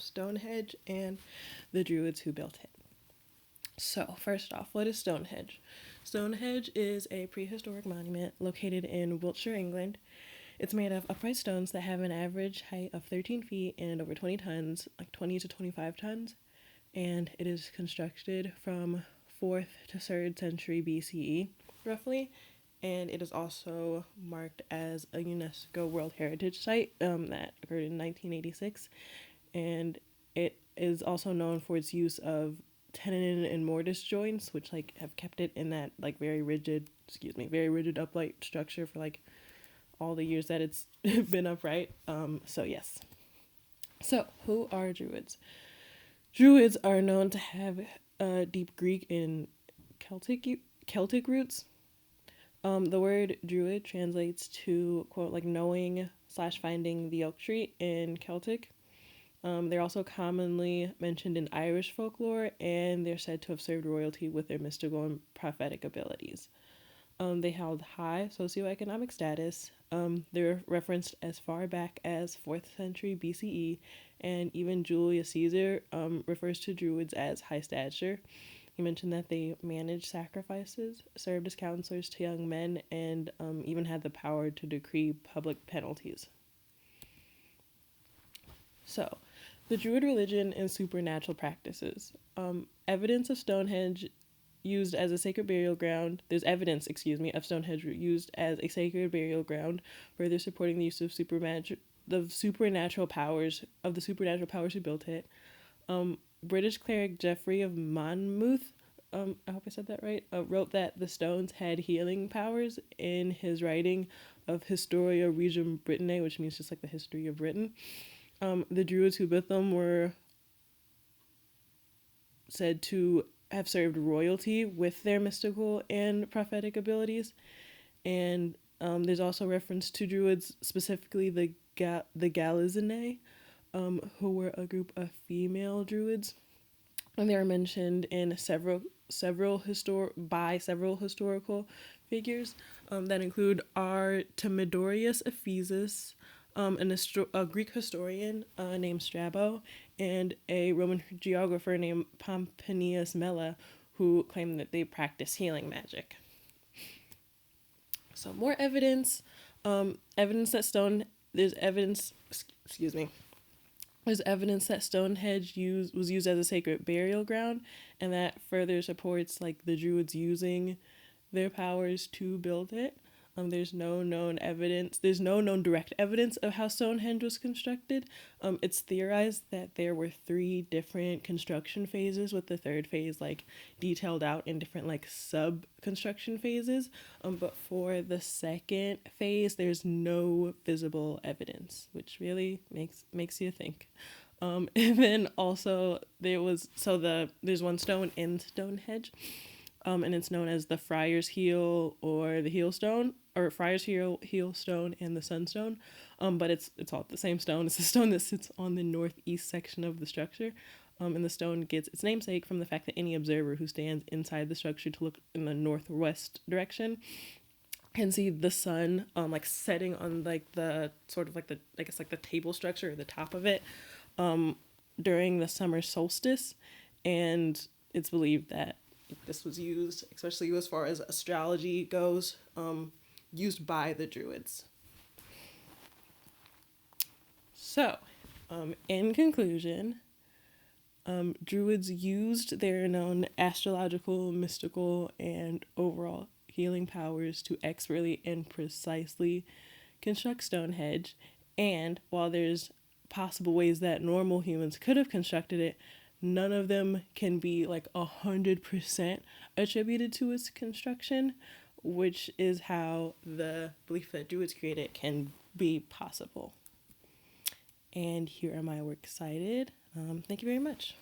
Stonehenge and the Druids who built it. So, first off, what is Stonehenge? Stonehenge is a prehistoric monument located in Wiltshire, England. It's made of upright stones that have an average height of 13 feet and over 20 tons, like 20 to 25 tons, and it is constructed from 4th to 3rd century BCE, roughly, and it is also marked as a UNESCO World Heritage Site that occurred in 1986, and it is also known for its use of tenon and mortise joints, which like have kept it in that like very rigid upright structure for like all the years that it's been upright. So yes. So who are Druids? Druids are known to have deep Greek and Celtic roots. The word Druid translates to quote like knowing / finding the oak tree in Celtic. They're also commonly mentioned in Irish folklore, and they're said to have served royalty with their mystical and prophetic abilities. They held high socioeconomic status. They're referenced as far back as 4th century BCE, and even Julius Caesar refers to Druids as high stature. He mentioned that they managed sacrifices, served as counselors to young men, and even had the power to decree public penalties. So, the Druid religion and supernatural practices. Evidence of Stonehenge used as a sacred burial ground. There's evidence, of Stonehenge used as a sacred burial ground, further supporting the use of supernatural powers who built it. British cleric Geoffrey of Monmouth, I hope I said that right, wrote that the stones had healing powers in his writing of Historia Regum Britanniae, which means just like the history of Britain. The Druids who built them were said to have served royalty with their mystical and prophetic abilities. And there's also reference to Druids, specifically the Galizinae, who were a group of female Druids. And they are mentioned in several historical figures that include Artemidorus Ephesus, a Greek historian named Strabo, and a Roman geographer named Pomponius Mela, who claimed that they practice healing magic. So more evidence. Evidence that there's evidence. Excuse me. There's evidence that Stonehenge was used as a sacred burial ground, and that further supports like the Druids using their powers to build it. There's no known direct evidence of how Stonehenge was constructed. It's theorized that there were 3 different construction phases, with the 3rd phase like detailed out in different like sub construction phases. But for the 2nd phase, there's no visible evidence, which really makes you think. And then also there's one stone in Stonehenge. And it's known as the Friar's Heel or the Heel Stone, or Friar's Heel Stone and the Sunstone. But it's all the same stone. It's the stone that sits on the northeast section of the structure. And the stone gets its namesake from the fact that any observer who stands inside the structure to look in the northwest direction can see the sun like setting on like the sort of like the the table structure or the top of it during the summer solstice. And it's believed that this was used, especially as far as astrology goes, used by the Druids. So, in conclusion, Druids used their known astrological, mystical, and overall healing powers to expertly and precisely construct Stonehenge. And while there's possible ways that normal humans could have constructed it, none of them can be like 100% attributed to its construction, which is how the belief that Druids created can be possible. And here are my works cited. Thank you very much.